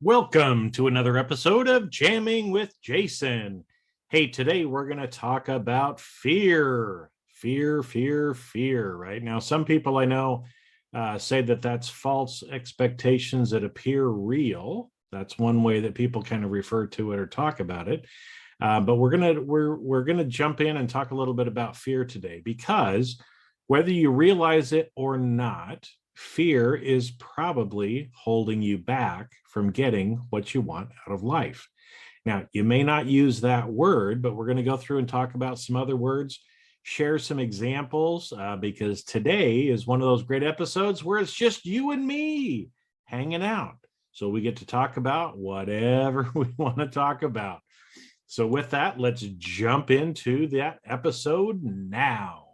Welcome to another episode of Jamming with Jason. Hey, today we're going to talk about fear. Fear. Right now, some people I know say that that's false expectations that appear real. That's one way that people kind of refer to it or talk about it. But we're gonna jump in and talk a little bit about fear today, because whether you realize it or not, fear is probably holding you back from getting what you want out of life. Now, you may not use that word, but we're going to go through and talk about some other words, share some examples, because today is one of those great episodes where it's just you and me hanging out. So we get to talk about whatever we want to talk about. So with that, let's jump into that episode now.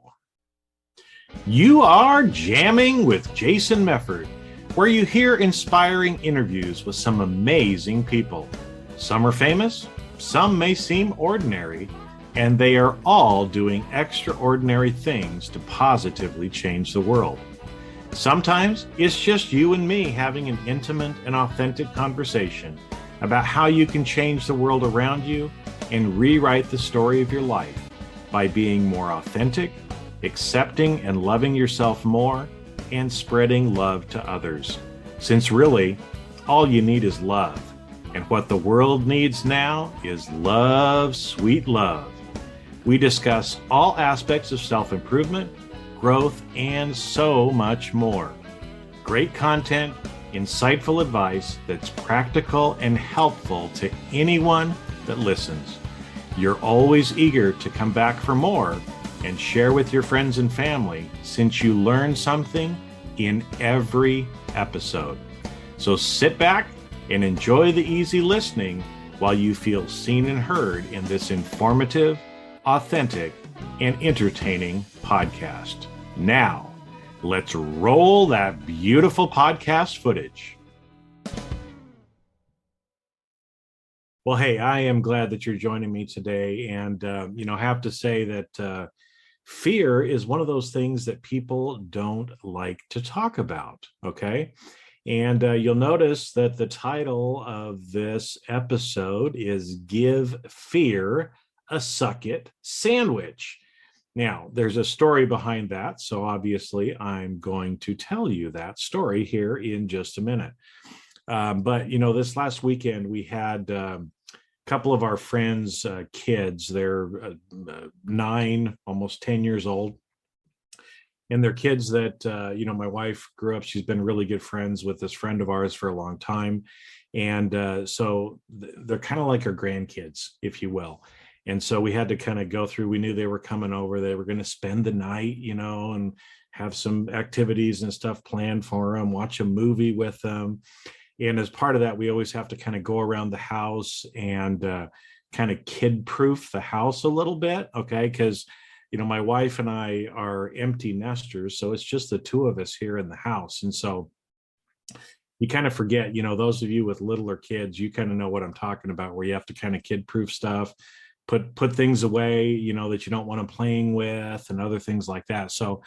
You are jamming with Jason Mefford, where you hear inspiring interviews with some amazing people. Some are famous, some may seem ordinary, and they are all doing extraordinary things to positively change the world. Sometimes it's just you and me having an intimate and authentic conversation about how you can change the world around you and rewrite the story of your life by being more authentic, accepting and loving yourself more, and spreading love to others. Since really, all you need is love. And what the world needs now is love, sweet love. We discuss all aspects of self-improvement, growth, and so much more. Great content, insightful advice that's practical and helpful to anyone that listens. You're always eager to come back for more and share with your friends and family, since you learn something in every episode. So sit back and enjoy the easy listening while you feel seen and heard in this informative, authentic, and entertaining podcast. Now, let's roll that beautiful podcast footage. Well, hey, I am glad that you're joining me today. And, I have to say that fear is one of those things that people don't like to talk about, okay? And you'll notice that the title of this episode is Give Fear a Suck It Sandwich. Now, there's a story behind that, so obviously I'm going to tell you that story here in just a minute. But, this last weekend we had a couple of our friends' kids. They're 9, almost 10 years old. And they're kids that, my wife grew up. She's been really good friends with this friend of ours for a long time. And so they're kind of like our grandkids, if you will. And so we had to kind of go through, we knew they were coming over, they were going to spend the night, and have some activities and stuff planned for them, watch a movie with them. And as part of that, we always have to kind of go around the house and kind of kid-proof the house a little bit, okay? Because, my wife and I are empty nesters, so it's just the two of us here in the house. And so you kind of forget, those of you with littler kids, you kind of know what I'm talking about, where you have to kind of kid-proof stuff, put things away, that you don't want them playing with, and other things like that. So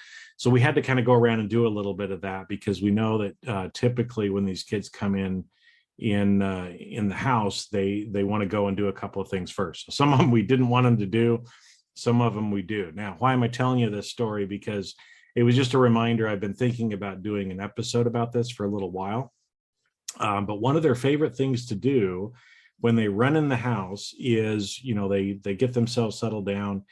we had to kind of go around and do a little bit of that, because we know that typically when these kids come in the house, they want to go and do a couple of things first. So some of them we didn't want them to do, some of them we do. Now, why am I telling you this story? Because it was just a reminder. I've been thinking about doing an episode about this for a little while. But one of their favorite things to do when they run in the house is, they get themselves settled down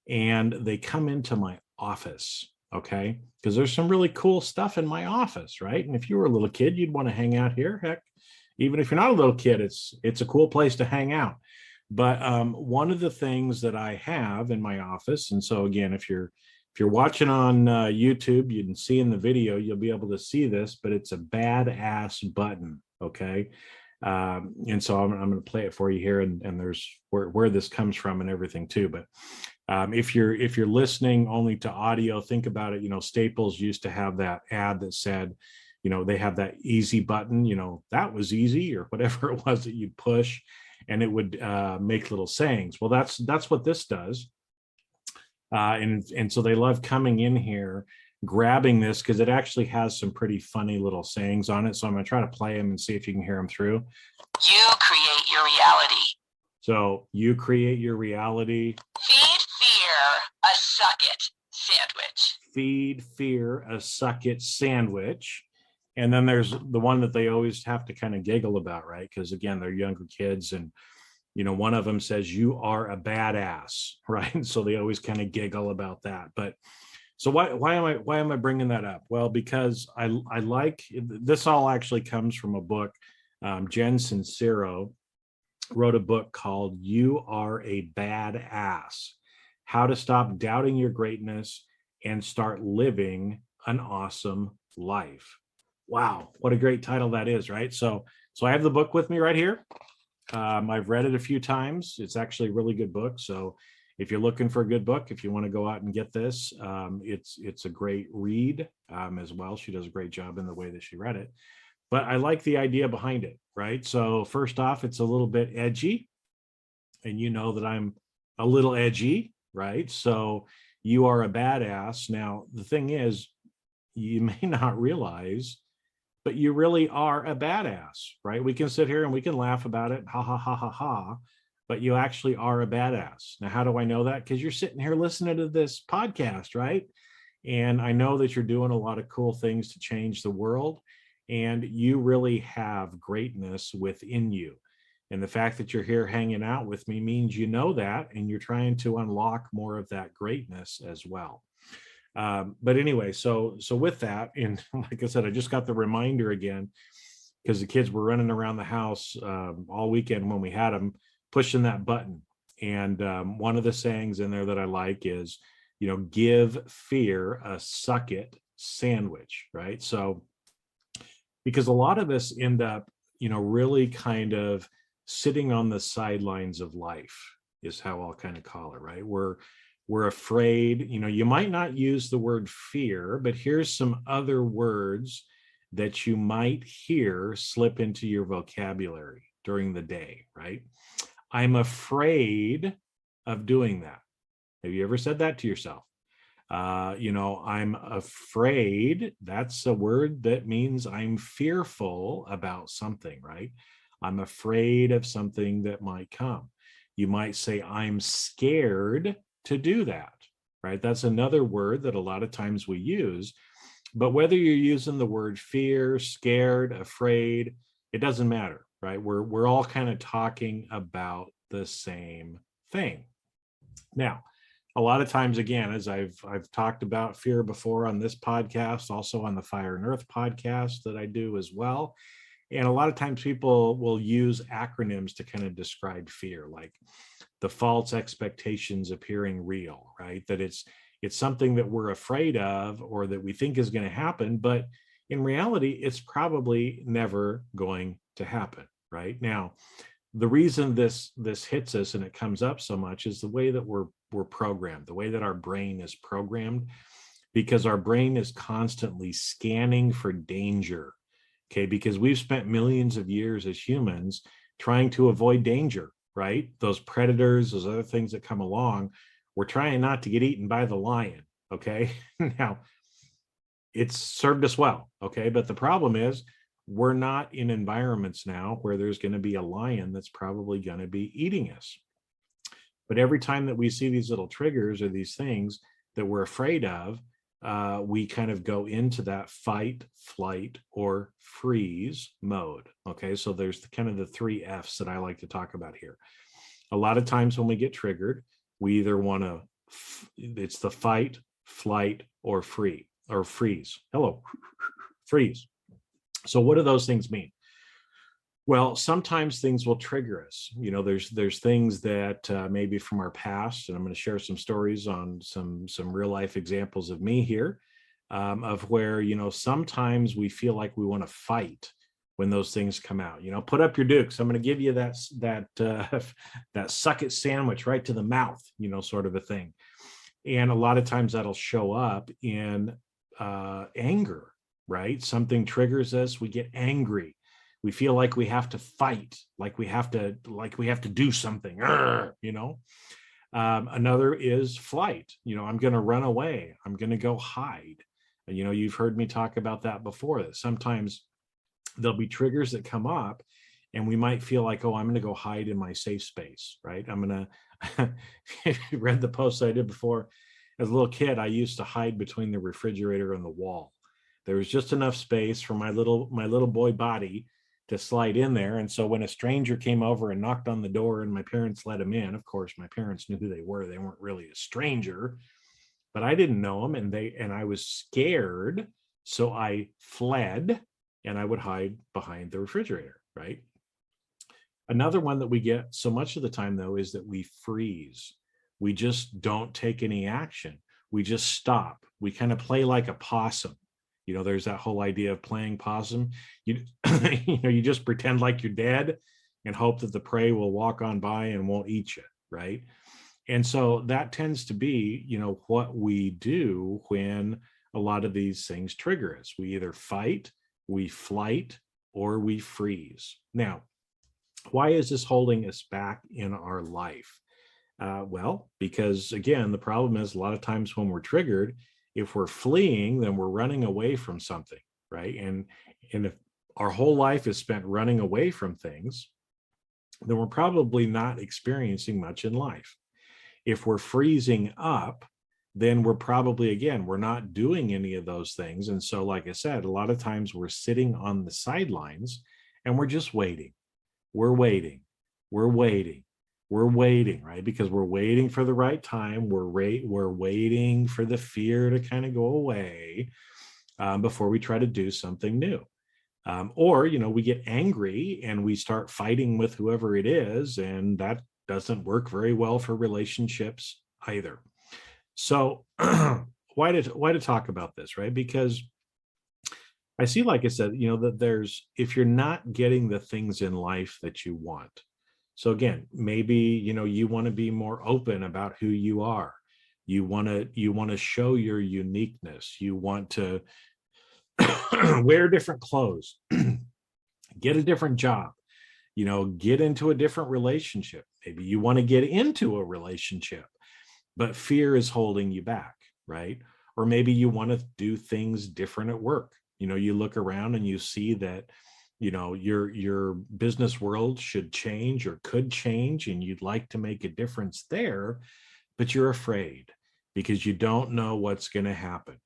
and they come into my office, okay? Because there's some really cool stuff in my office, right? And if you were a little kid, you'd want to hang out here. Heck, even if you're not a little kid, it's a cool place to hang out. But one of the things that I have in my office, and so again, if you're watching on YouTube, you can see in the video, you'll be able to see this, but it's a badass button, okay? And so I'm going to play it for you here, and there's where this comes from and everything too. But if you're listening only to audio, think about it. Staples used to have that ad that said, they have that easy button, that was easy, or whatever it was that you'd push, and it would make little sayings. Well, that's what this does. And so they love coming in here grabbing this because it actually has some pretty funny little sayings on it. So I'm going to try to play them and see if you can hear them through. You create your reality. So you create your reality. Feed fear a suck-it sandwich. Feed fear a suck-it sandwich. And then there's the one that they always have to kind of giggle about, right? Because again, they're younger kids, and one of them says, "You are a badass," right? So they always kind of giggle about that. But so why am I bringing that up? Well, because I like this. All actually comes from a book. Jen Sincero wrote a book called "You Are a Badass: How to Stop Doubting Your Greatness and Start Living an Awesome Life." Wow, what a great title that is, right? So I have the book with me right here. I've read it a few times. It's actually a really good book. So if you're looking for a good book, if you want to go out and get this, it's a great read as well. She does a great job in the way that she read it. But I like the idea behind it, right? So first off, it's a little bit edgy. And you know that I'm a little edgy, right? So you are a badass. Now, the thing is, you may not realize, but you really are a badass, right? We can sit here and we can laugh about it, ha, ha, ha, ha, ha, but you actually are a badass. Now, how do I know that? Because you're sitting here listening to this podcast, right? And I know that you're doing a lot of cool things to change the world, and you really have greatness within you. And the fact that you're here hanging out with me means you know that, and you're trying to unlock more of that greatness as well. But anyway, so with that, and like I said, I just got the reminder again because the kids were running around the house all weekend when we had them pushing that button. And one of the sayings in there that I like is, give fear a suck it sandwich, right? So because a lot of us end up, really kind of sitting on the sidelines of life is how I'll kind of call it, right? We're afraid, you might not use the word fear, but here's some other words that you might hear slip into your vocabulary during the day, right? I'm afraid of doing that. Have you ever said that to yourself? I'm afraid. That's a word that means I'm fearful about something, right? I'm afraid of something that might come. You might say, I'm scared to do that, right? That's another word that a lot of times we use. But whether you're using the word fear, scared, afraid, it doesn't matter, right? We're all kind of talking about the same thing. Now, a lot of times, again, as I've talked about fear before on this podcast, also on the Fire and Earth podcast that I do as well. And a lot of times people will use acronyms to kind of describe fear, like the false expectations appearing real, right? That it's something that we're afraid of or that we think is going to happen, but in reality, it's probably never going to happen, right? Now, the reason this hits us and it comes up so much is the way that we're programmed, the way that our brain is programmed, because our brain is constantly scanning for danger. Okay, because we've spent millions of years as humans trying to avoid danger, right? Those predators, those other things that come along, we're trying not to get eaten by the lion, okay? Now, it's served us well, okay? But the problem is we're not in environments now where there's going to be a lion that's probably going to be eating us. But every time that we see these little triggers or these things that we're afraid of, we kind of go into that fight, flight, or freeze mode. Okay, so there's kind of the 3 F's that I like to talk about here. A lot of times when we get triggered, we either want to, it's the fight, flight, or freeze. Hello, freeze. So what do those things mean? Well, sometimes things will trigger us. There's things that maybe from our past, and I'm going to share some stories on some real life examples of me here, of where sometimes we feel like we want to fight when those things come out. Put up your dukes. I'm going to give you that suck it sandwich right to the mouth. Sort of a thing. And a lot of times that'll show up in anger, right? Something triggers us. We get angry. We feel like we have to fight, like we have to do something, Another is flight. I'm going to run away. I'm going to go hide. You know, you've heard me talk about that before, that sometimes there'll be triggers that come up and we might feel like, oh, I'm going to go hide in my safe space, right? I'm going to, if you read the post I did before, as a little kid, I used to hide between the refrigerator and the wall. There was just enough space for my little boy body to slide in there. And so when a stranger came over and knocked on the door and my parents let him in, of course, my parents knew who they were. They weren't really a stranger, but I didn't know them, and I was scared. So I fled and I would hide behind the refrigerator, right? Another one that we get so much of the time, though, is that we freeze. We just don't take any action. We just stop. We kind of play like a possum. You know, there's that whole idea of playing possum. You, you just pretend like you're dead and hope that the prey will walk on by and won't eat you, right? And so that tends to be, what we do when a lot of these things trigger us. We either fight, we flight, or we freeze. Now, why is this holding us back in our life? Well, because again, the problem is a lot of times when we're triggered, if we're fleeing, then we're running away from something, right? And if our whole life is spent running away from things, then we're probably not experiencing much in life. If we're freezing up, then we're probably, again, we're not doing any of those things. And so, like I said, a lot of times we're sitting on the sidelines and we're just waiting. We're waiting. We're waiting. We're waiting, right? Because we're waiting for the right time. We're waiting for the fear to kind of go away before we try to do something new. Or, we get angry and we start fighting with whoever it is, and that doesn't work very well for relationships either. So why to talk about this, right? Because I see, like I said, that if you're not getting the things in life that you want. So again, maybe, you want to be more open about who you are. You want to show your uniqueness. You want to wear different clothes, get a different job, get into a different relationship. Maybe you want to get into a relationship, but fear is holding you back, right? Or maybe you want to do things different at work. You look around and you see that, your business world should change or could change, and you'd like to make a difference there, but you're afraid because you don't know what's going to happen.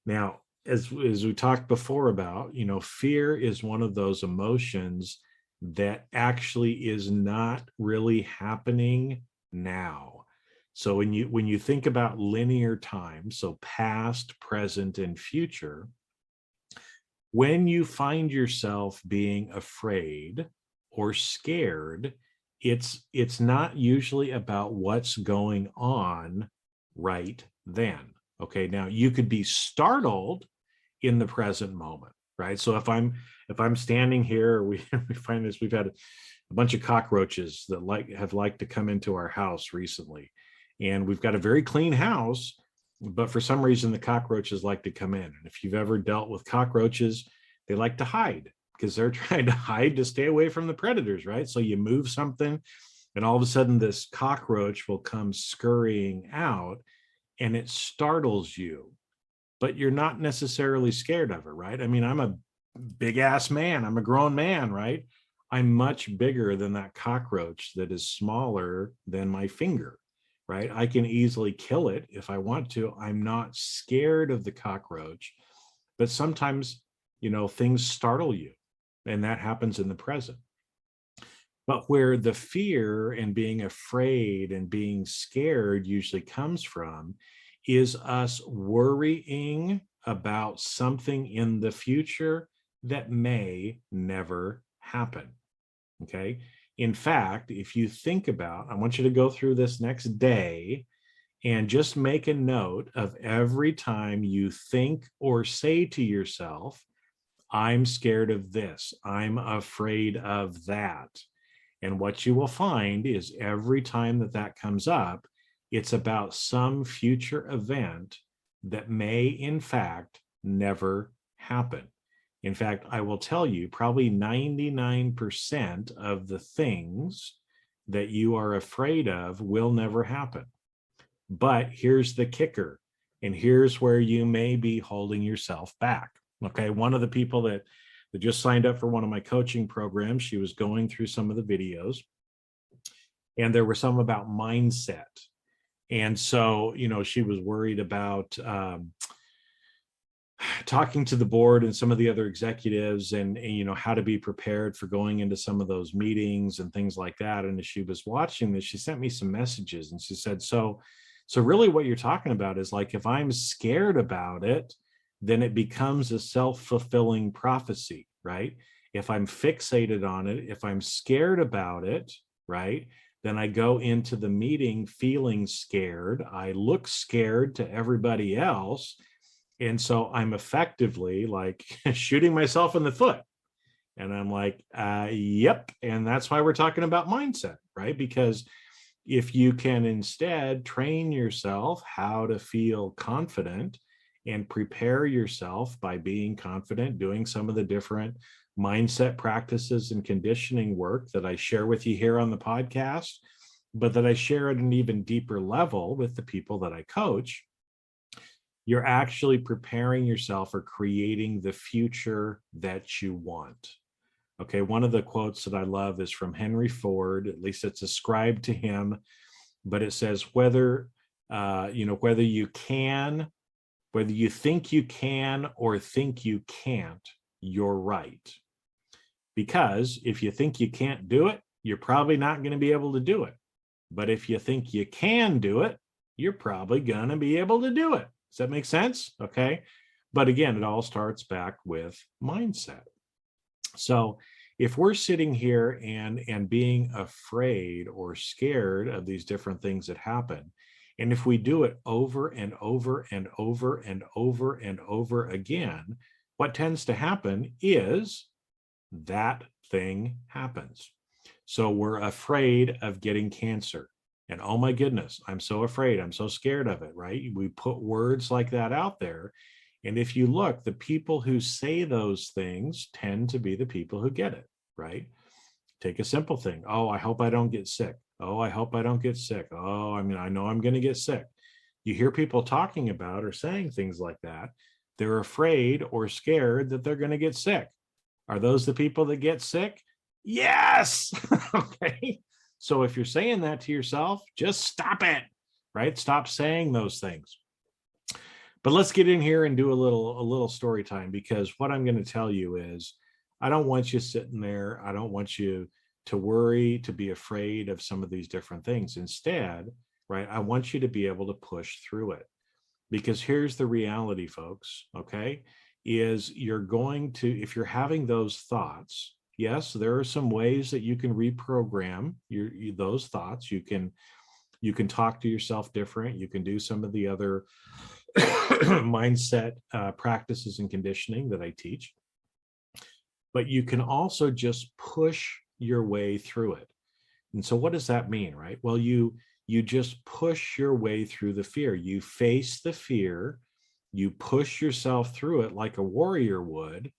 Now, as we talked before about, fear is one of those emotions that actually is not really happening now. So when you think about linear time, so past, present, and future, when you find yourself being afraid or scared, it's not usually about what's going on right then. Okay, now you could be startled in the present moment, right? So if I'm standing here, we find this, we've had a bunch of cockroaches that have liked to come into our house recently, and we've got a very clean house, but for some reason the cockroaches like to come in. And if you've ever dealt with cockroaches, they like to hide because they're trying to hide to stay away from the predators, right? So you move something and all of a sudden this cockroach will come scurrying out and it startles you, but you're not necessarily scared of it, right? I mean, I'm a big ass man. I'm a grown man, right? I'm much bigger than that cockroach that is smaller than my finger, right? I can easily kill it if I want to. I'm not scared of the cockroach, but sometimes, things startle you, and that happens in the present. But where the fear and being afraid and being scared usually comes from is us worrying about something in the future that may never happen. Okay. In fact, if you think about, I want you to go through this next day and just make a note of every time you think or say to yourself, I'm scared of this, I'm afraid of that. And what you will find is every time that comes up, it's about some future event that may, in fact, never happen. In fact, I will tell you, probably 99% of the things that you are afraid of will never happen. But here's the kicker. And here's where you may be holding yourself back. Okay. One of the people that just signed up for one of my coaching programs, she was going through some of the videos, and there were some about mindset. And so, she was worried about talking to the board and some of the other executives, and how to be prepared for going into some of those meetings and things like that. And as she was watching this, she sent me some messages, and she said, so really what you're talking about is, like, if I'm scared about it, then it becomes a self-fulfilling prophecy, right? If I'm fixated on it, if I'm scared about it, right, then I go into the meeting feeling scared. I look scared to everybody else. And so I'm effectively like shooting myself in the foot. And I'm like, yep. And that's why we're talking about mindset, right? Because if you can instead train yourself how to feel confident and prepare yourself by being confident, doing some of the different mindset practices and conditioning work that I share with you here on the podcast, but that I share at an even deeper level with the people that I coach, you're actually preparing yourself or creating the future that you want. Okay, one of the quotes that I love is from Henry Ford. At least it's ascribed to him, but it says, whether whether you can, whether you think you can or think you can't, you're right. Because if you think you can't do it, you're probably not going to be able to do it. But if you think you can do it, you're probably going to be able to do it. Does that make sense? Okay. But again, it all starts back with mindset. So if we're sitting here and being afraid or scared of these different things that happen, and if we do it over and over and over and over and over again, what tends to happen is that thing happens. So we're afraid of getting cancer. And oh my goodness, I'm so afraid, I'm so scared of it, right? We put words like that out there. And if you look, the people who say those things tend to be the people who get it, right? Take a simple thing. Oh, I hope I don't get sick. Oh, I hope I don't get sick. Oh, I mean, I know I'm going to get sick. You hear people talking about or saying things like that. They're afraid or scared that they're going to get sick. Are those the people that get sick? Yes. Okay. So if you're saying that to yourself, just stop it, right? Stop saying those things. But let's get in here and do a little story time, because what I'm going to tell you is, I don't want you sitting there. I don't want you to worry, to be afraid of some of these different things. Instead, right, I want you to be able to push through it. Because here's the reality, folks, okay, is you're going to, if you're having those thoughts, yes, there are some ways that you can reprogram those thoughts. You can talk to yourself different. You can do some of the other mindset practices and conditioning that I teach. But you can also just push your way through it. And so what does that mean, right? Well, you just push your way through the fear. You face the fear, you push yourself through it like a warrior would,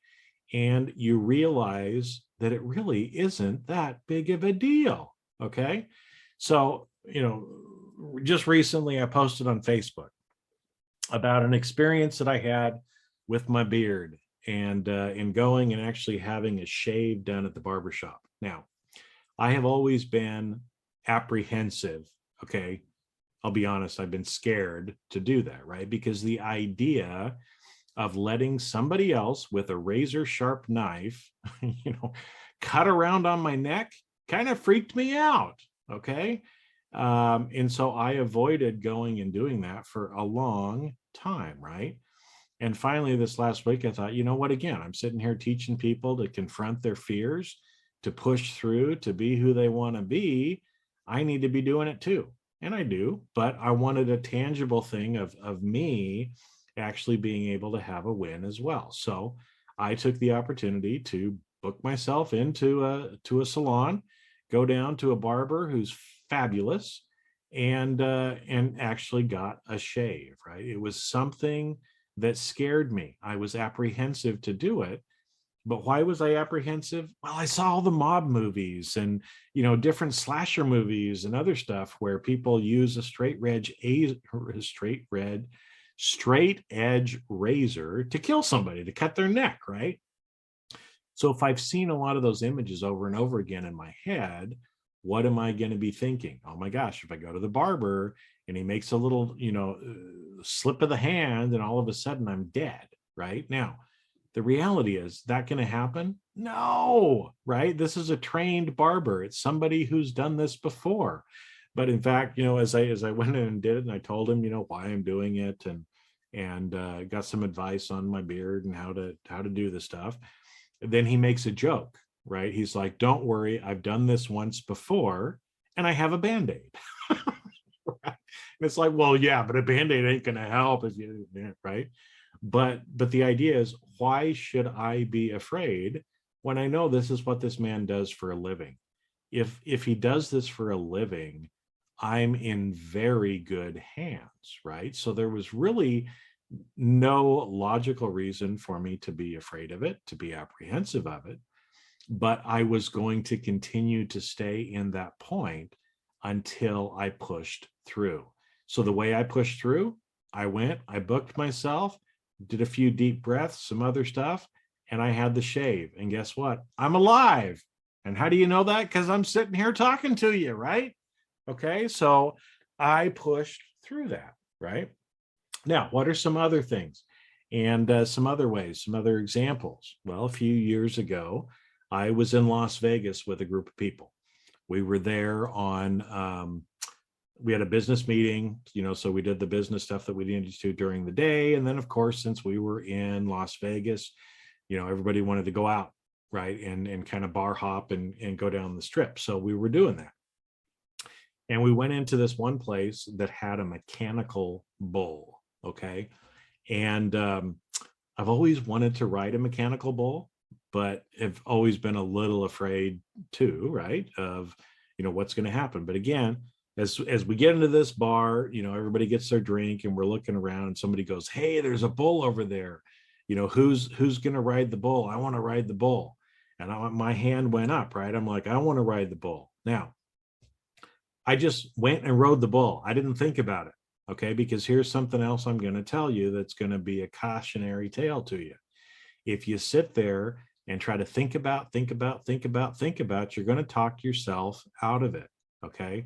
and you realize that it really isn't that big of a deal. Okay. So, just recently I posted on Facebook about an experience that I had with my beard, and in going and actually having a shave done at the barber shop. Now, I have always been apprehensive. Okay. I'll be honest, I've been scared to do that, right? Because the idea of letting somebody else with a razor sharp knife, cut around on my neck kind of freaked me out. Okay. And so I avoided going and doing that for a long time, right? And finally, this last week, I thought, you know what, again, I'm sitting here teaching people to confront their fears, to push through, to be who they want to be. I need to be doing it too. And I do, but I wanted a tangible thing of me actually being able to have a win as well. So I took the opportunity to book myself into a salon, go down to a barber who's fabulous, and actually got a shave, right? It was something that scared me. I was apprehensive to do it. But why was I apprehensive? Well, I saw all the mob movies and, different slasher movies and other stuff where people use a straight straight edge razor to kill somebody, to cut their neck, right? So if I've seen a lot of those images over and over again in my head, what am I going to be thinking? Oh my gosh, if I go to the barber and he makes a little, slip of the hand and all of a sudden I'm dead, right? Now, the reality is that going to happen? No, right? This is a trained barber. It's somebody who's done this before. But in fact, as I went in and did it, and I told him, why I'm doing it, and got some advice on my beard and how to do the stuff. Then he makes a joke, right? He's like, "Don't worry, I've done this once before, and I have a band-aid." Right? It's like, well, yeah, but a band-aid ain't going to help if you, right? But the idea is, why should I be afraid when I know this is what this man does for a living? If he does this for a living, I'm in very good hands, right? So there was really no logical reason for me to be afraid of it, to be apprehensive of it, but I was going to continue to stay in that point until I pushed through. So the way I pushed through, I booked myself, did a few deep breaths, some other stuff, and I had the shave. And guess what? I'm alive. And how do you know that? Because I'm sitting here talking to you, right? Okay, so I pushed through that, right? Now, what are some other things and some other ways, some other examples? Well, a few years ago, I was in Las Vegas with a group of people. We were there we had a business meeting, so we did the business stuff that we needed to during the day. And then, of course, since we were in Las Vegas, everybody wanted to go out, right? And kind of bar hop and go down the strip. So we were doing that. And we went into this one place that had a mechanical bull. Okay. And I've always wanted to ride a mechanical bull, but have always been a little afraid too, right? Of, what's going to happen. But again, as we get into this bar, everybody gets their drink and we're looking around and somebody goes, "Hey, there's a bull over there. Who's going to ride the bull? I want to ride the bull." And my hand went up, right? I'm like, I want to ride the bull. Now, I just went and rode the bull. I didn't think about it. Okay. Because here's something else I'm going to tell you that's going to be a cautionary tale to you. If you sit there and try to think about, you're going to talk yourself out of it. Okay.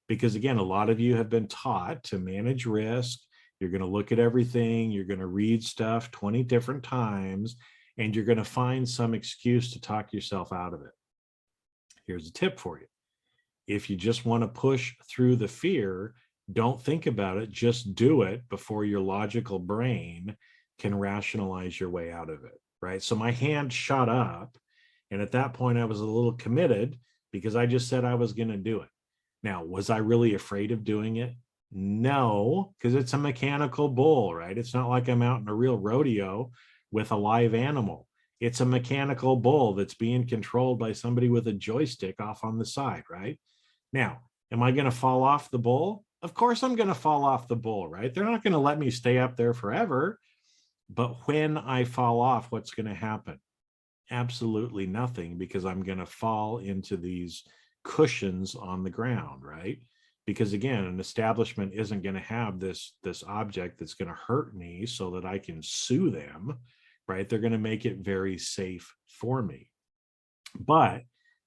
Because again, a lot of you have been taught to manage risk. You're going to look at everything. You're going to read stuff 20 different times, and you're going to find some excuse to talk yourself out of it. Here's a tip for you. If you just want to push through the fear, don't think about it, just do it before your logical brain can rationalize your way out of it, right? So my hand shot up, and at that point I was a little committed because I just said I was going to do it. Now, was I really afraid of doing it? No, because it's a mechanical bull, right? It's not like I'm out in a real rodeo with a live animal. It's a mechanical bull that's being controlled by somebody with a joystick off on the side, right? Now, am I going to fall off the bull? Of course I'm going to fall off the bull, right? They're not going to let me stay up there forever. But when I fall off, what's going to happen? Absolutely nothing, because I'm going to fall into these cushions on the ground, right? Because again, an establishment isn't going to have this object that's going to hurt me so that I can sue them, right? They're going to make it very safe for me. But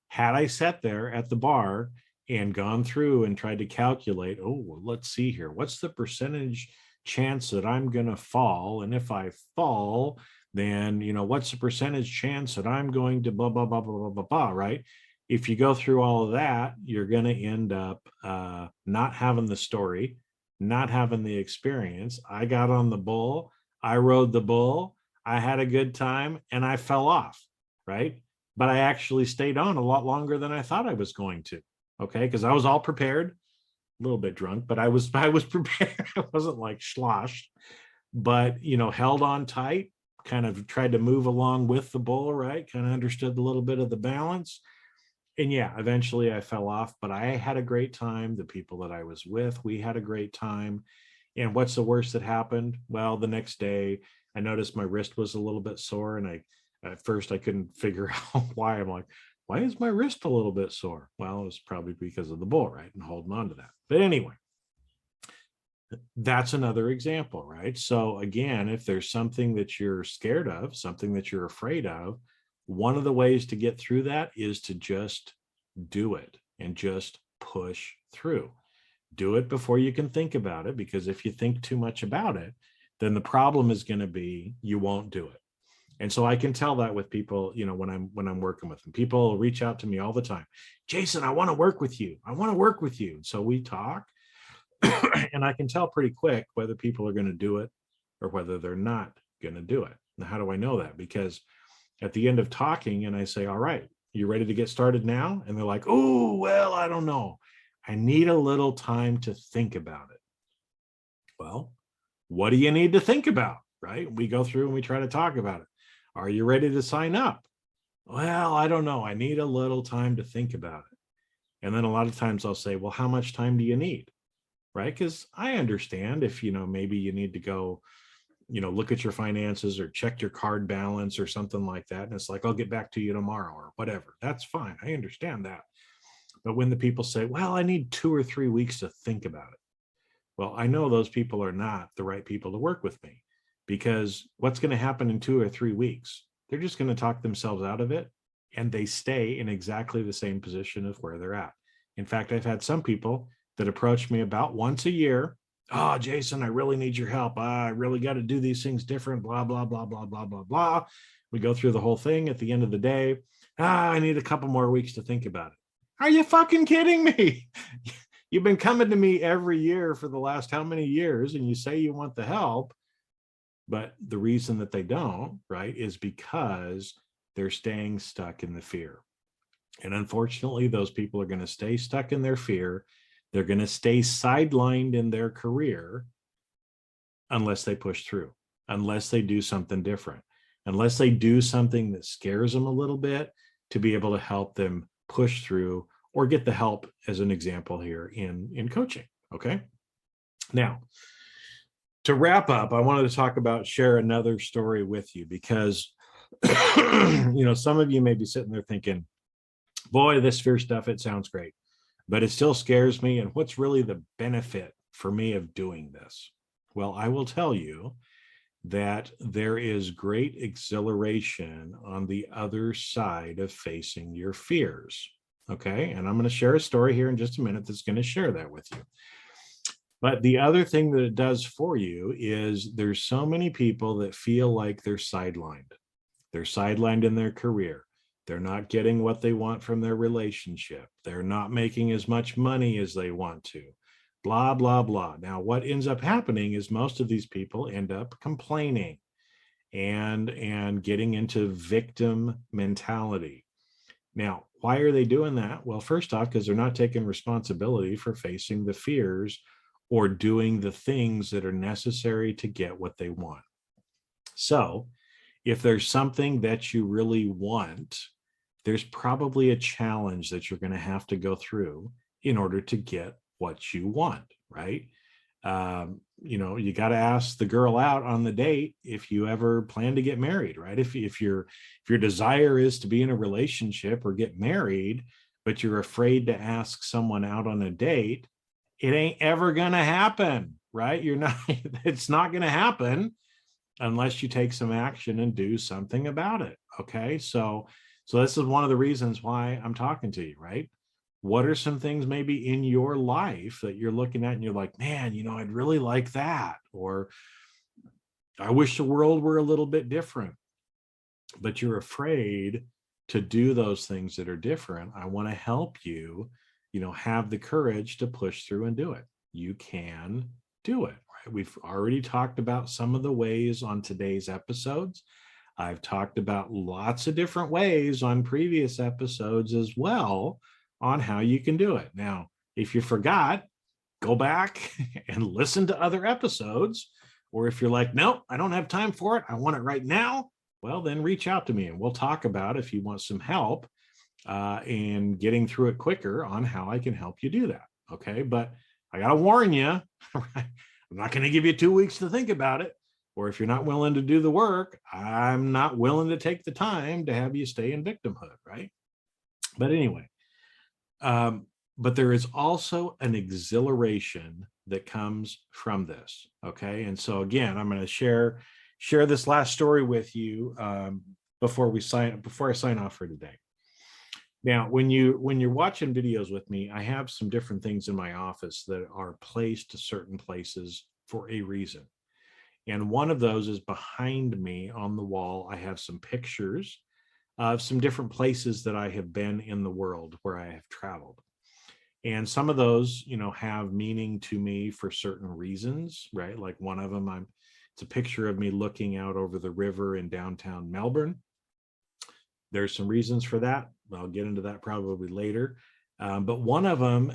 had I sat there at the bar and gone through and tried to calculate, oh, well, let's see here, what's the percentage chance that I'm going to fall? And if I fall, then, what's the percentage chance that I'm going to blah, blah, blah, blah, blah, blah, blah, right? If you go through all of that, you're going to end up not having the story, not having the experience. I got on the bull, I rode the bull, I had a good time, and I fell off, right? But I actually stayed on a lot longer than I thought I was going to. Okay, because I was all prepared, a little bit drunk, but I was prepared. I wasn't like sloshed, but held on tight, kind of tried to move along with the bull, right? Kind of understood a little bit of the balance. And yeah, eventually I fell off, but I had a great time. The people that I was with, we had a great time. And what's the worst that happened? Well, the next day I noticed my wrist was a little bit sore, and at first I couldn't figure out why. I'm like, why is my wrist a little bit sore? Well, it was probably because of the bull, right? And holding on to that. But anyway, That's another example, right? So again, if there's something that you're scared of, something that you're afraid of, one of the ways to get through that is to just do it and just push through. Do it before you can think about it, because if you think too much about it, then the problem is going to be you won't do it. And so I can tell that with people, when I'm working with them. People reach out to me all the time. Jason, I want to work with you. I want to work with you. So we talk and I can tell pretty quick whether people are going to do it or whether they're not going to do it. Now, how do I know that? Because at the end of talking, and I say, all right, you ready to get started now? And they're like, oh, well, I don't know. I need a little time to think about it. Well, what do you need to think about? Right? We go through and we try to talk about it. Are you ready to sign up? Well, I don't know. I need a little time to think about it. And then a lot of times I'll say, well, how much time do you need? Right? Because I understand if, maybe you need to go, look at your finances or check your card balance or something like that. And it's like, I'll get back to you tomorrow or whatever. That's fine. I understand that. But when the people say, well, I need 2 or 3 weeks to think about it. Well, I know those people are not the right people to work with me, because what's going to happen in 2 or 3 weeks? They're just going to talk themselves out of it, and they stay in exactly the same position of where they're at. In fact, I've had some people that approach me about once a year. Oh, Jason, I really need your help. I really got to do these things different, blah, blah, blah, blah, blah, blah, blah. We go through the whole thing. At the end of the day, I need a couple more weeks to think about it. Are you fucking kidding me? You've been coming to me every year for the last how many years, and you say you want the help, but the reason that they don't, right, is because they're staying stuck in the fear. And unfortunately, those people are going to stay stuck in their fear. They're going to stay sidelined in their career unless they push through, unless they do something different, unless they do something that scares them a little bit to be able to help them push through or get the help, as an example here in coaching. Okay. Now, to wrap up, I wanted to share another story with you, because, some of you may be sitting there thinking, boy, this fear stuff, it sounds great, but it still scares me. And what's really the benefit for me of doing this? Well, I will tell you that there is great exhilaration on the other side of facing your fears. Okay. And I'm going to share a story here in just a minute that's going to share that with you. But the other thing that it does for you is there's so many people that feel like they're sidelined. They're sidelined in their career. They're not getting what they want from their relationship. They're not making as much money as they want to. Blah, blah, blah. Now, what ends up happening is most of these people end up complaining and getting into victim mentality. Now, why are they doing that? Well, first off, because they're not taking responsibility for facing the fears or doing the things that are necessary to get what they want. So if there's something that you really want, there's probably a challenge that you're going to have to go through in order to get what you want, right? You got to ask the girl out on the date if you ever plan to get married, right? If your desire is to be in a relationship or get married, but you're afraid to ask someone out on a date, it ain't ever gonna happen, right? It's not gonna happen unless you take some action and do something about it. Okay. So this is one of the reasons why I'm talking to you, right? What are some things maybe in your life that you're looking at and you're like, man, I'd really like that, or I wish the world were a little bit different, but you're afraid to do those things that are different. I want to help you, have the courage to push through and do it. You can do it, right? We've already talked about some of the ways on today's episodes. I've talked about lots of different ways on previous episodes as well on how you can do it. Now, if you forgot, go back and listen to other episodes. Or if you're like, nope, I don't have time for it, I want it right now, well, then reach out to me and we'll talk about if you want some help in getting through it quicker on how I can help you do that. Okay. But I got to warn you, right? I'm not going to give you 2 weeks to think about it. Or if you're not willing to do the work, I'm not willing to take the time to have you stay in victimhood. Right. But anyway, but there is also an exhilaration that comes from this. Okay. And so again, I'm going to share this last story with you before I sign off for today. Now, when you're watching videos with me, I have some different things in my office that are placed to certain places for a reason. And one of those is behind me on the wall. I have some pictures of some different places that I have been in the world where I have traveled. And some of those, have meaning to me for certain reasons, right? Like one of them, it's a picture of me looking out over the river in downtown Melbourne. There's some reasons for that. I'll get into that probably later. But one of them,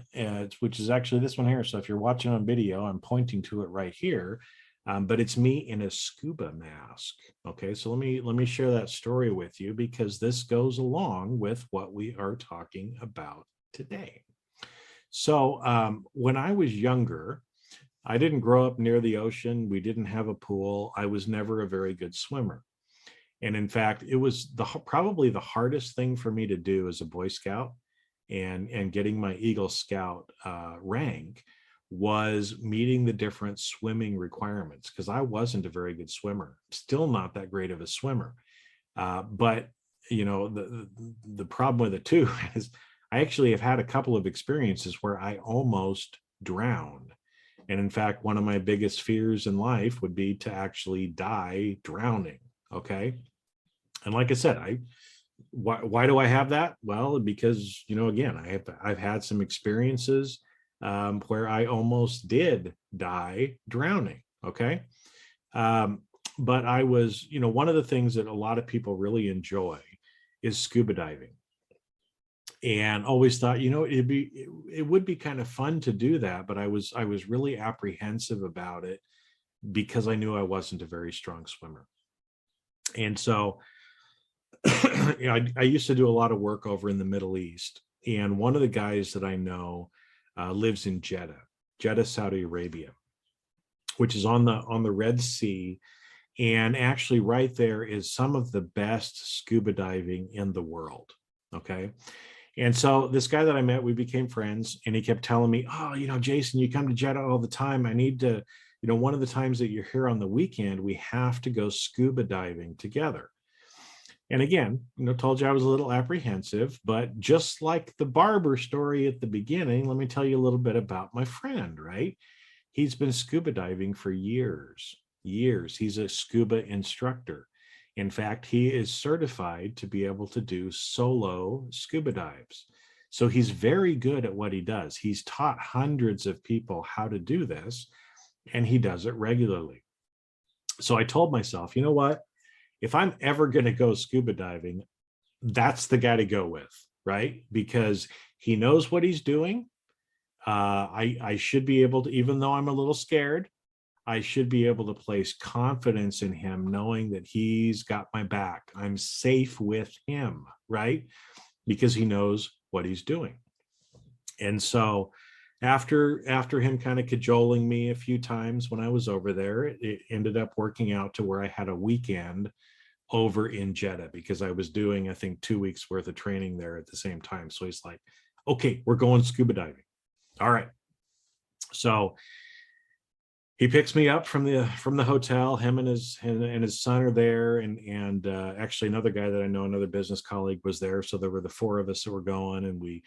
which is actually this one here. So if you're watching on video, I'm pointing to it right here. But it's me in a scuba mask. Okay, so let me share that story with you because this goes along with what we are talking about today. So when I was younger, I didn't grow up near the ocean. We didn't have a pool. I was never a very good swimmer. And in fact, it was probably the hardest thing for me to do as a Boy Scout and getting my Eagle Scout rank was meeting the different swimming requirements because I wasn't a very good swimmer, still not that great of a swimmer. But the problem with it too is I actually have had a couple of experiences where I almost drowned. And in fact, one of my biggest fears in life would be to actually die drowning. Okay. And like I said, why do I have that? Well, because, again, I've had some experiences where I almost did die drowning. Okay. But I was, one of the things that a lot of people really enjoy is scuba diving. And always thought, it would be kind of fun to do that. But I was really apprehensive about it because I knew I wasn't a very strong swimmer. And so I used to do a lot of work over in the Middle East. And one of the guys that I know lives in Jeddah, Saudi Arabia, which is on the Red Sea. And actually right there is some of the best scuba diving in the world. Okay. And so this guy that I met, we became friends, and he kept telling me, oh, Jason, you come to Jeddah all the time. I need to, one of the times that you're here on the weekend, we have to go scuba diving together. And again, told you I was a little apprehensive, but just like the barber story at the beginning, let me tell you a little bit about my friend, right? He's been scuba diving for years. He's a scuba instructor. In fact, he is certified to be able to do solo scuba dives. So he's very good at what he does. He's taught hundreds of people how to do this, and he does it regularly. So I told myself, you know what? If I'm ever going to go scuba diving, that's the guy to go with, right? Because he knows what he's doing. I should be able to, even though I'm a little scared, I should be able to place confidence in him, knowing that he's got my back. I'm safe with him, right? Because he knows what he's doing. And so after him kind of cajoling me a few times when I was over there, it ended up working out to where I had a weekend over in Jeddah because I was doing, I think, 2 weeks worth of training there at the same time. So he's like, okay, we're going scuba diving. All right. So he picks me up from the hotel. Him and his son are there, and actually another guy that I know, another business colleague, was there. So there were the four of us that were going, and we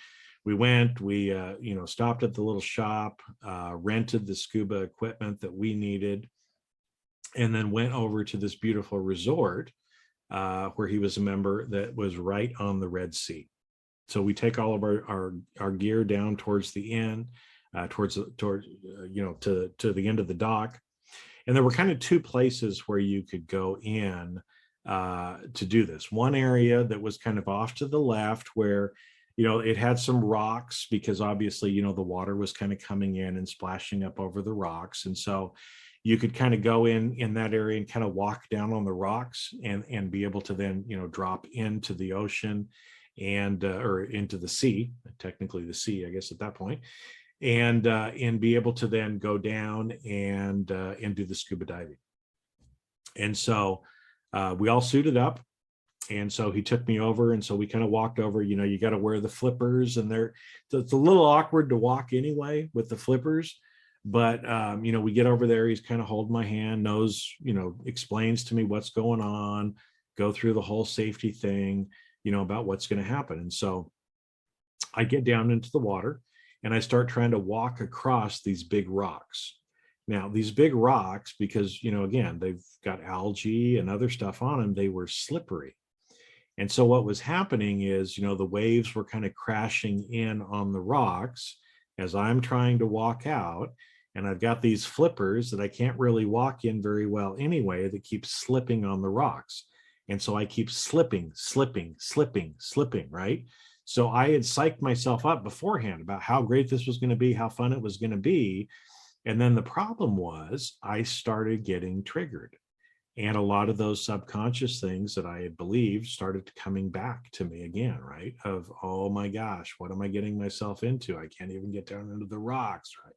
stopped at the little shop, rented the scuba equipment that we needed, and then went over to this beautiful resort where he was a member that was right on the Red Sea. So we take all of our gear down towards the end. Towards to the end of the dock, and there were kind of two places where you could go in to do this. One area that was kind of off to the left, where it had some rocks because obviously the water was kind of coming in and splashing up over the rocks, and so you could kind of go in that area and kind of walk down on the rocks and be able to then drop into the ocean and or into the sea, technically the sea, I guess at that point. And be able to then go down and do the scuba diving. And so we all suited up. And so he took me over. And so we kind of walked over, you got to wear the flippers, and it's a little awkward to walk anyway with the flippers. But we get over there, he's kind of holding my hand, knows, explains to me what's going on, go through the whole safety thing, about what's going to happen. And so I get down into the water and I start trying to walk across these big rocks. Now, these big rocks, because, again, they've got algae and other stuff on them, they were slippery. And so what was happening is, the waves were kind of crashing in on the rocks as I'm trying to walk out. And I've got these flippers that I can't really walk in very well anyway, that keep slipping on the rocks. And so I keep slipping, right? So I had psyched myself up beforehand about how great this was going to be, how fun it was going to be. And then the problem was I started getting triggered. And a lot of those subconscious things that I had believed started coming back to me again, right? Of, oh my gosh, what am I getting myself into? I can't even get down into the rocks, right?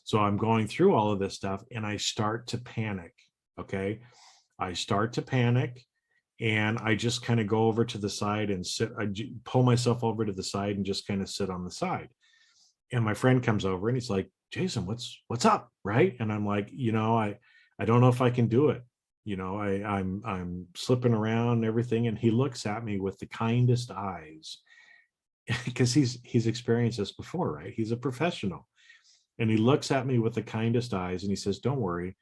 So I'm going through all of this stuff and I start to panic. Okay. I start to panic and I just kind of go over to the side and sit. I pull myself over to the side and just kind of sit on the side. And my friend comes over and he's like, Jason, what's up? Right. And I'm like, I don't know if I can do it. I'm slipping around and everything. And he looks at me with the kindest eyes because he's experienced this before, right? He's a professional. And he looks at me with the kindest eyes and he says, don't worry.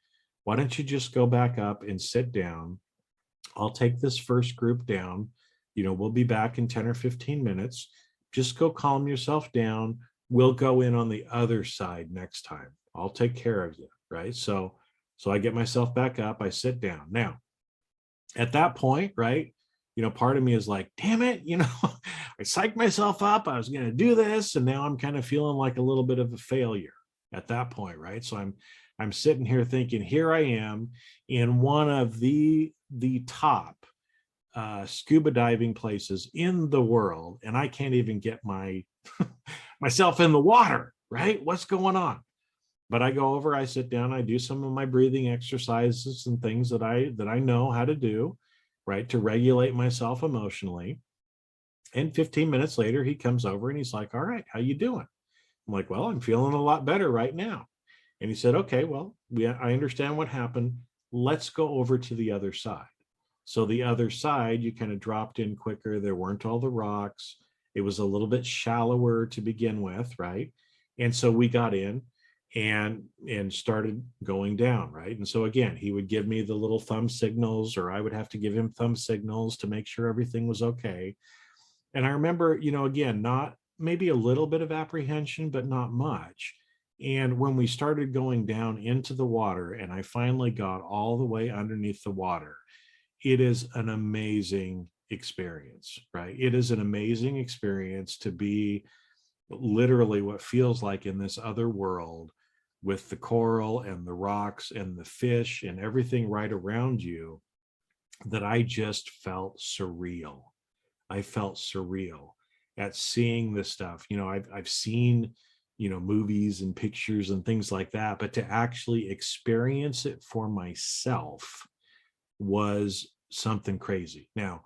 Why don't you just go back up and sit down? I'll take this first group down. We'll be back in 10 or 15 minutes. Just go calm yourself down. We'll go in on the other side next time. I'll take care of you. Right. So I get myself back up. I sit down. Now, at that point, right, part of me is like, damn it, I psyched myself up. I was going to do this. And now I'm kind of feeling like a little bit of a failure at that point. Right. So I'm sitting here thinking, here I am in one of the top scuba diving places in the world, and I can't even get myself in the water, right? What's going on? But I go over, I sit down, I do some of my breathing exercises and things that I know how to do, right, to regulate myself emotionally. And 15 minutes later, he comes over and he's like, all right, how you doing? I'm like, well, I'm feeling a lot better right now. And he said, okay, well, I understand what happened. Let's go over to the other side. So the other side, you kind of dropped in quicker. There weren't all the rocks. It was a little bit shallower to begin with, right? And so we got in and started going down, right? And so again, he would give me the little thumb signals, or I would have to give him thumb signals to make sure everything was okay. And I remember, again, not maybe a little bit of apprehension, but not much. And when we started going down into the water and I finally got all the way underneath the water, it is an amazing experience, right? It is an amazing experience to be literally what feels like in this other world with the coral and the rocks and the fish and everything right around you, that I just felt surreal. I felt surreal at seeing this stuff. I've seen, movies and pictures and things like that, but to actually experience it for myself was something crazy. Now,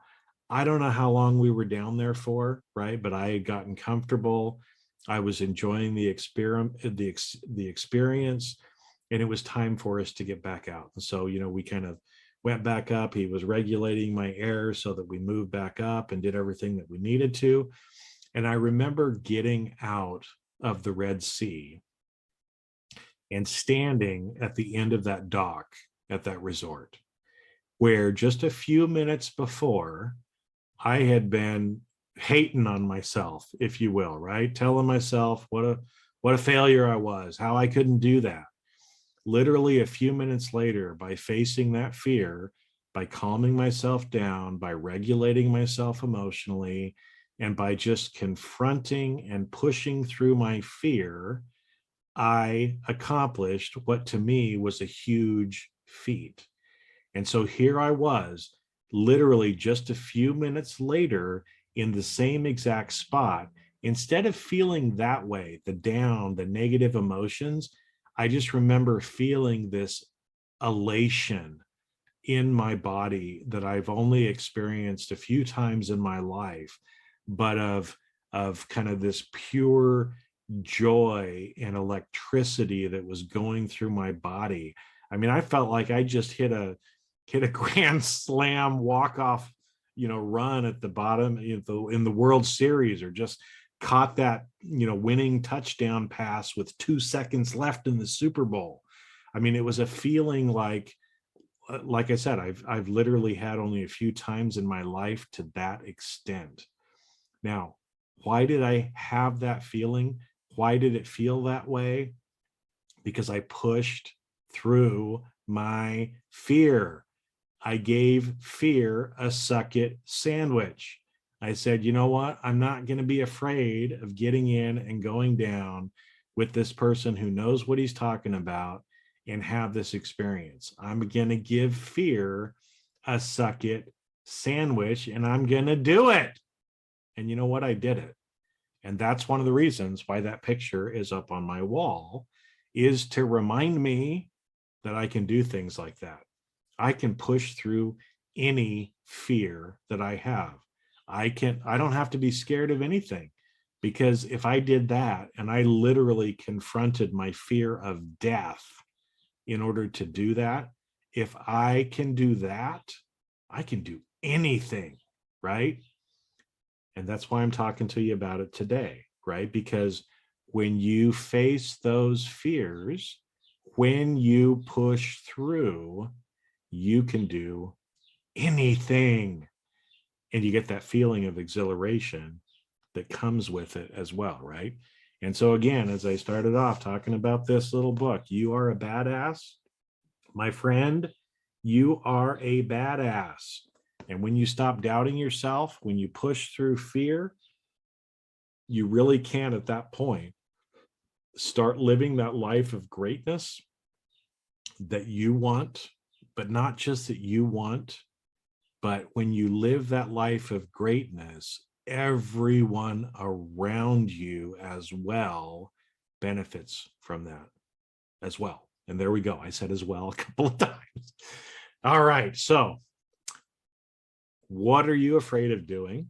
I don't know how long we were down there for, right? But I had gotten comfortable. I was enjoying the experience, and it was time for us to get back out. And so, we kind of went back up. He was regulating my air so that we moved back up and did everything that we needed to. And I remember getting out of the Red Sea and standing at the end of that dock at that resort, where just a few minutes before I had been hating on myself, if you will, right? Telling myself what a failure I was, how I couldn't do that. Literally a few minutes later, by facing that fear, by calming myself down, by regulating myself emotionally, and by just confronting and pushing through my fear, I accomplished what to me was a huge feat. And so here I was, literally just a few minutes later in the same exact spot. Instead of feeling that way, the negative emotions, I just remember feeling this elation in my body that I've only experienced a few times in my life, but of kind of this pure joy and electricity that was going through my body. I mean, I felt like I just hit a grand slam walk-off, run at the bottom in the World Series, or just caught that, winning touchdown pass with 2 seconds left in the Super Bowl. I mean, it was a feeling like I said, I've literally had only a few times in my life to that extent. Now, why did I have that feeling? Why did it feel that way? Because I pushed through my fear. I gave fear a suck it sandwich. I said, you know what? I'm not going to be afraid of getting in and going down with this person who knows what he's talking about and have this experience. I'm going to give fear a suck it sandwich, and I'm going to do it. And you know what? I did it. And that's one of the reasons why that picture is up on my wall, is to remind me that I can do things like that. I can push through any fear that I have. I don't have to be scared of anything, because if I did that and I literally confronted my fear of death in order to do that, if I can do that, I can do anything, right? And that's why I'm talking to you about it today, right? Because when you face those fears, when you push through, you can do anything. And you get that feeling of exhilaration that comes with it as well, right? And so again, as I started off talking about this little book, You Are a Badass, my friend, you are a badass. And when you stop doubting yourself, when you push through fear, you really can at that point start living that life of greatness that you want, but not just that you want, but when you live that life of greatness, everyone around you as well benefits from that as well. And there we go. I said as well a couple of times. All right. So what are you afraid of doing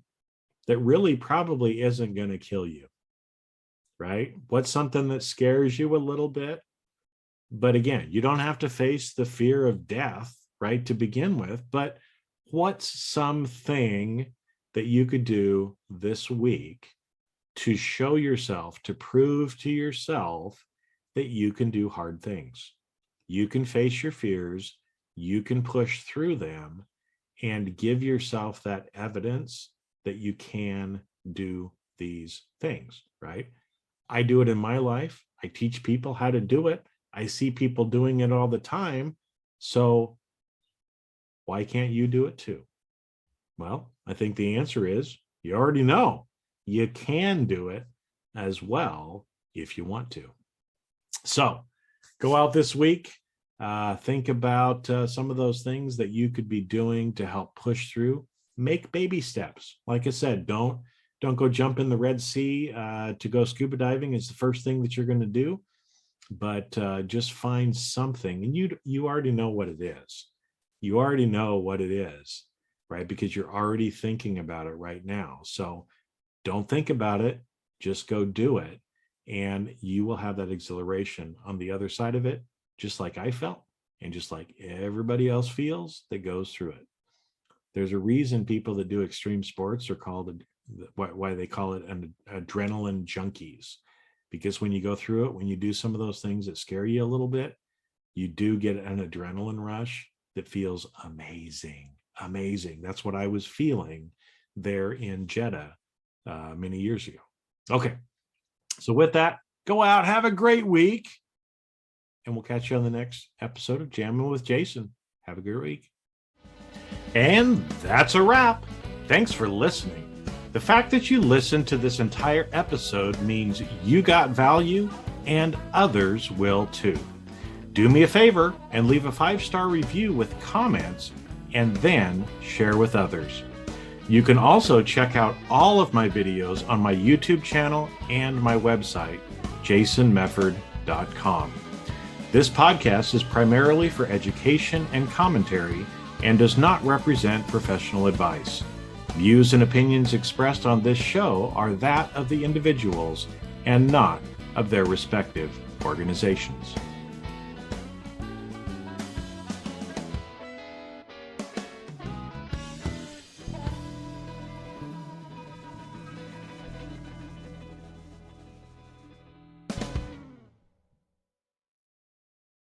that really probably isn't going to kill you? Right? What's something that scares you a little bit? But again, you don't have to face the fear of death, right, to begin with. But what's something that you could do this week to show yourself, to prove to yourself that you can do hard things? You can face your fears, you can push through them, and give yourself that evidence that you can do these things, right? I do it in my life. I teach people how to do it. I see people doing it all the time. So why can't you do it too? Well, I think the answer is you already know. You can do it as well if you want to. So go out this week. Think about some of those things that you could be doing to help push through. Make baby steps. Like I said, don't go jump in the Red Sea to go scuba diving is the first thing that you're going to do. But just find something, and you already know what it is. You already know what it is, right? Because you're already thinking about it right now. So don't think about it, just go do it. And you will have that exhilaration on the other side of it, just like I felt, and just like everybody else feels that goes through it. There's a reason people that do extreme sports are called, why they call it an adrenaline junkies. Because when you go through it, when you do some of those things that scare you a little bit, you do get an adrenaline rush that feels amazing. Amazing. That's what I was feeling there in Jeddah many years ago. Okay. So with that, go out, have a great week, and we'll catch you on the next episode of Jamming with Jason. Have a good week. And that's a wrap. Thanks for listening. The fact that you listened to this entire episode means you got value, and others will too. Do me a favor and leave a 5-star review with comments, and then share with others. You can also check out all of my videos on my YouTube channel and my website, jasonmefford.com. This podcast is primarily for education and commentary and does not represent professional advice. Views and opinions expressed on this show are that of the individuals and not of their respective organizations.